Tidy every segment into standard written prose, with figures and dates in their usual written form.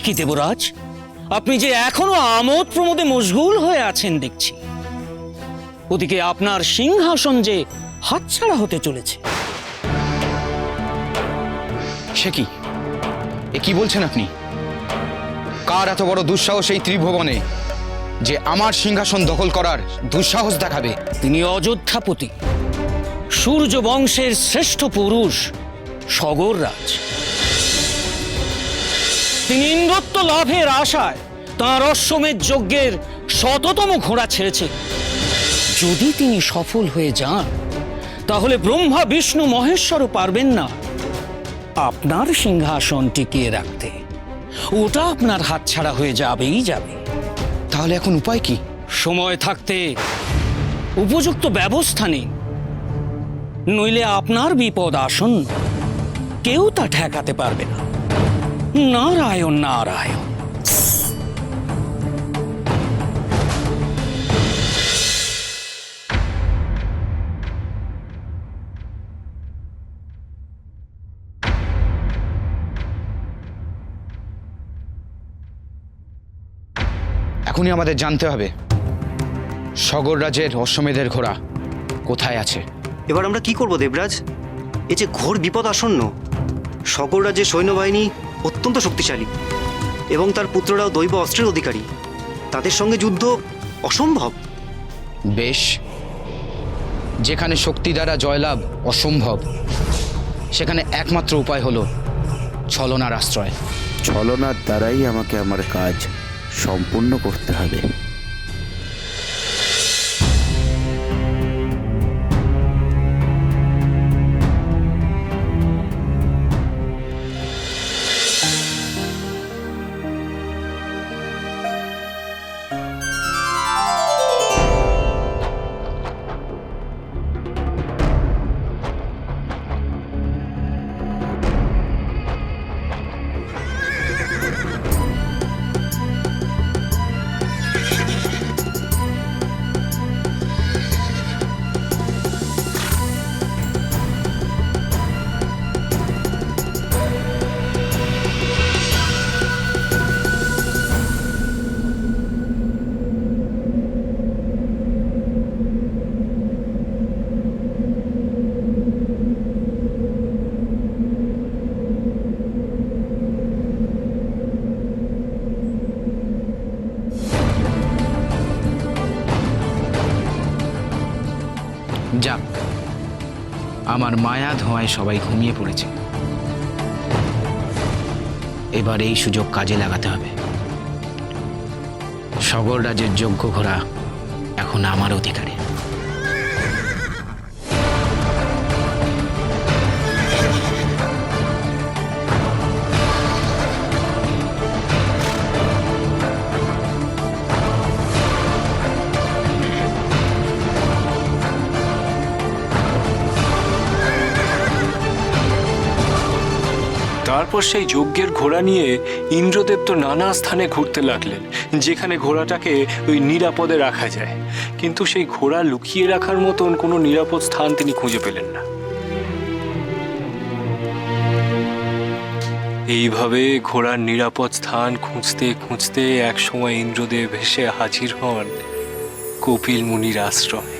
কি দেবরাজ, আপনি যে এখনো আমোদ প্রমোদে মশগুল হয়ে আছেন দেখছি। ওদিকে আপনার সিংহাসন যে হাতছাড়া হতে চলেছে। সে কি, এ কি বলছেন আপনি? কার এত বড় দুঃসাহস এই ত্রিভুবনে যে আমার সিংহাসন দখল করার দুঃসাহস দেখাবে? তিনি অযোধ্যাপতি, সূর্য বংশের শ্রেষ্ঠ পুরুষ সগররাজ। তিনি ইন্দ্রত্ব লাভের আশায় তাঁর অশ্বমেধ যজ্ঞের ১০০তম ঘোড়া ছেড়েছে। যদি তিনি সফল হয়ে যান তাহলে ব্রহ্মা বিষ্ণু মহেশ্বরও পারবেন না আপনার সিংহাসন টিকিয়ে রাখতে। ওটা আপনার হাতছাড়া হয়ে যাবেই যাবে। তাহলে এখন উপায় কি? সময় থাকতে উপযুক্ত ব্যবস্থা নিন, নইলে আপনার বিপদ আসন্ন। কেউ তা ঠেকাতে পারবে না। নারায়ণ নারায়ণ। এখনই আমাদের জানতে হবে সগররাজের অশ্বমেধের ঘোড়া কোথায় আছে। এবার আমরা কি করব দেবরাজ? এ যে ঘোর বিপদ আসন্ন। সগররাজের সৈন্যবাহিনী অত্যন্ত শক্তিশালী এবং তার পুত্ররাও দৈব অস্ত্রের অধিকারী। তাদের সঙ্গে যুদ্ধ অসম্ভব। বেশ, যেখানে শক্তি দ্বারা জয়লাভ অসম্ভব, সেখানে একমাত্র উপায় হলো ছলনার আশ্রয়। ছলনার দ্বারাই আমাকে আমার কাজ সম্পূর্ণ করতে হবে। যাক, আমার মায়া ধোঁয়ায় সবাই ঘুমিয়ে পড়েছে। এবার এই সুযোগ কাজে লাগাতে হবে। সগররাজের যোগ্য ঘোড়া এখন আমার অধিকারে। তারপর সেই যজ্ঞের ঘোড়া নিয়ে ইন্দ্রদেব তো নানা স্থানে ঘুরতে লাগলেন, যেখানে ঘোড়াটাকে ওই নিরাপদে রাখা যায়। কিন্তু সেই ঘোড়া লুকিয়ে রাখার মতন কোনো নিরাপদ স্থান তিনি খুঁজে পেলেন না। এইভাবে ঘোড়ার নিরাপদ স্থান খুঁজতে খুঁজতে একসময় ইন্দ্রদেব এসে হাজির হন কপিল মুনির আশ্রমে।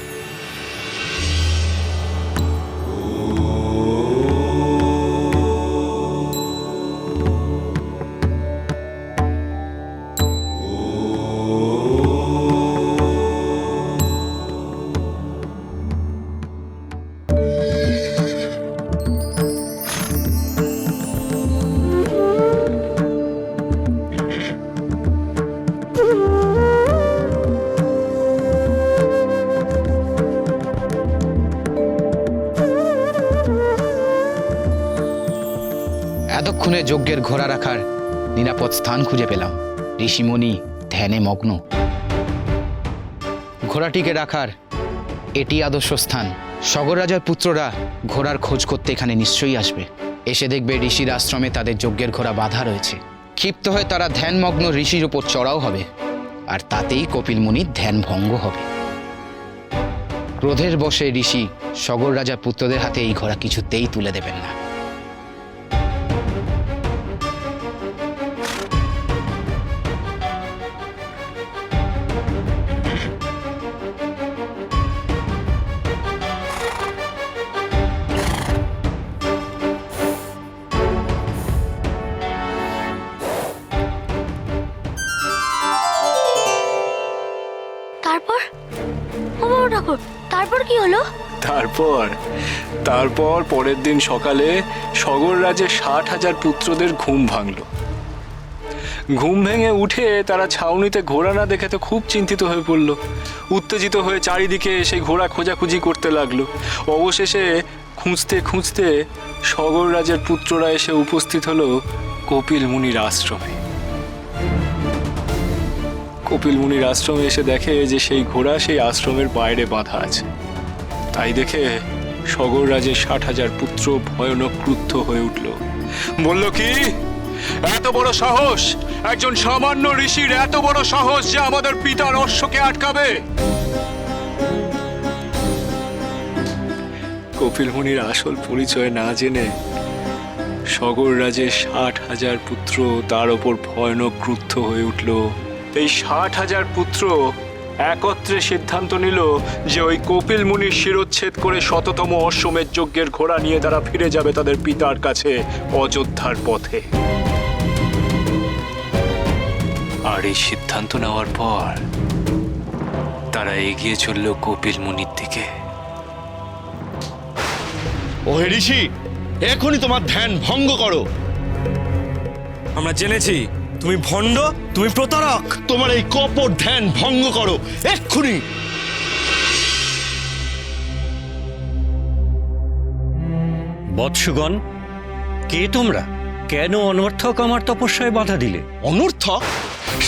এতক্ষণে যজ্ঞের ঘোড়া রাখার নিরাপদ স্থান খুঁজে পেলাম। ঋষিমণি ধ্যানে মগ্ন। ঘোড়াটিকে রাখার এটি আদর্শ স্থান। সগররাজার পুত্ররা ঘোড়ার খোঁজ করতে এখানে নিশ্চয়ই আসবে। এসে দেখবে ঋষির আশ্রমে তাদের যজ্ঞের ঘোড়া বাঁধা রয়েছে। ক্ষিপ্ত হয়ে তারা ধ্যানমগ্ন ঋষির উপর চড়াও হবে, আর তাতেই কপিল মুনির ধ্যান ভঙ্গ হবে। ক্রোধের বশে ঋষি সগররাজার পুত্রদের হাতে এই ঘোড়া কিছুতেই তুলে দেবেন না। কি হলো? তারপর পরের দিন সকালে সগর রাজের 60,000 পুত্রদের ঘুম ভাঙল। ঘুম ভেঙে উঠে তারা ছাউনিতে ঘোড়া না দেখে তো খুব চিন্তিত হয়ে পড়ল। উত্তেজিত হয়ে চারিদিকে সেই ঘোড়া খোঁজাখুঁজি করতে লাগলো। অবশেষে খুঁজতে খুঁজতে সগর রাজের পুত্ররা এসে উপস্থিত হলো কপিল মুনির আশ্রমে। কপিল মুনির আশ্রমে এসে দেখে যে সেই ঘোড়া সেই আশ্রমের বাইরে বাঁধা আছে। তাই দেখে সগর রাজের 60,000 পুত্র ভয়ানক ক্রুদ্ধ হয়ে উঠল। বলল, কি এত বড় সাহস! একজন সামান্য ঋষির এত বড় সাহস যে আমাদের পিতার অশ্বকে আটকাবে! কপিল মুনির আসল পরিচয় না জেনে সগর রাজের 60,000 পুত্র তার ওপর ভয়ানক ক্রুদ্ধ হয়ে উঠল। এই 60,000 পুত্র একত্রে সিদ্ধান্ত নিল যে ওই কপিল মুনির শিরোচ্ছেদ করে 100তম অশ্বমেধ যজ্ঞের ঘোড়া নিয়ে তারা ফিরে যাবে তাদের পিতার কাছে অযোধ্যার পথে। আর এই সিদ্ধান্ত নেওয়ার পর তারা এগিয়ে চলল কপিল মুনির দিকে। ও হে ঋষি, এখনই তোমার ধ্যান ভঙ্গ করো। আমরা জেনেছি তুমি ভণ্ড, তুমি প্রতারক। তোমার এই কপট ধ্যান ভঙ্গ করো এক্ষুনি। বৎসগণ, কে তোমরা? কেন অনর্থক আমার তপস্যায় বাধা দিলে? অনর্থক?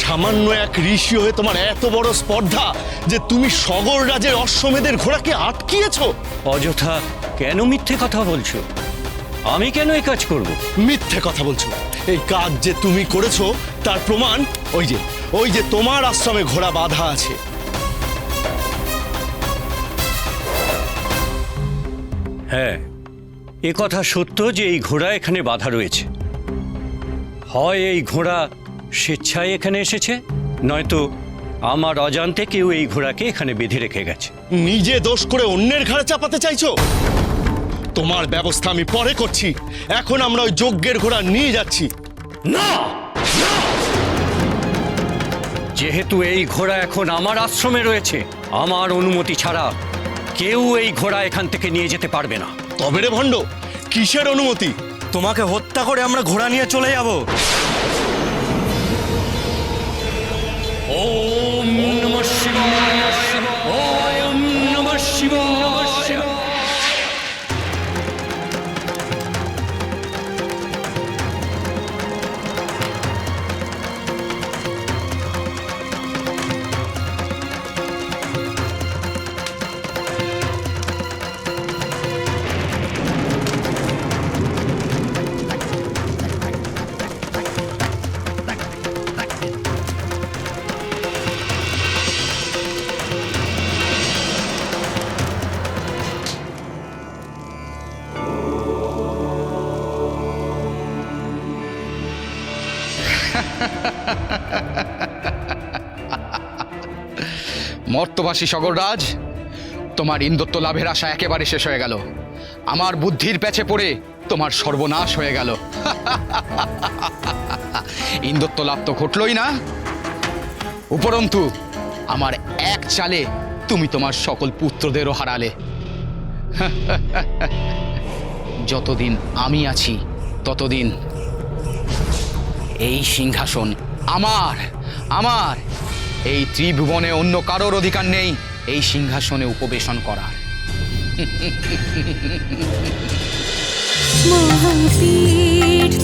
সামান্য এক ঋষি হয়ে তোমার এত বড় স্পর্ধা যে তুমি সগর রাজের অশ্বমেধের ঘোড়াকে আটকিয়েছো? অযথা কেন মিথ্যে কথা বলছো? আমি কেন এই কাজ করব? মিথ্যে কথা বলছো। এই কাজ যে তুমি করেছো তার প্রমাণ ওই যে তোমার আশ্রমে ঘোড়া বাঁধা আছে। হ্যাঁ, এ কথা সত্য যে এই ঘোড়া এখানে বাঁধা রয়েছে। হয় এই ঘোড়া স্বেচ্ছায় এখানে এসেছে, নয়তো আমার অজান্তে কেউ এই ঘোড়াকে এখানে বেঁধে রেখে গেছে। নিজে দোষ করে অন্যের ঘাড়ে চাপাতে চাইছো? তোমার ব্যবস্থা আমি পরে করছি। এখন আমরা ওই যজ্ঞের ঘোড়া নিয়ে যাচ্ছি। না, যেহেতু এই ঘোড়া এখন আমার আশ্রমে রয়েছে, আমার অনুমতি ছাড়া কেউ এই ঘোড়া এখান থেকে নিয়ে যেতে পারবে না। তবে রে ভণ্ড, কিসের অনুমতি? তোমাকে হত্যা করে আমরা ঘোড়া নিয়ে চলে যাব। ওম নমঃ শিবায়, ওম নমঃ শিবায়। মর্তবাসী সগররাজ, তোমার ইন্দ্রত্ব লাভের আশা একেবারে শেষ হয়ে গেল। আমার বুদ্ধির প্যাচে পড়ে তোমার সর্বনাশ হয়ে গেল। ইন্দ্রত্ব লাভ তো ঘটলই না, উপরন্তু আমার এক চালে তুমি তোমার সকল পুত্রদেরও হারালে। যতদিন আমি আছি ততদিন এই সিংহাসন আমার। আমার এই ত্রিভুবনে অন্য কারোর অধিকার নেই এই সিংহাসনে উপবেশন করার। মহাপীঠ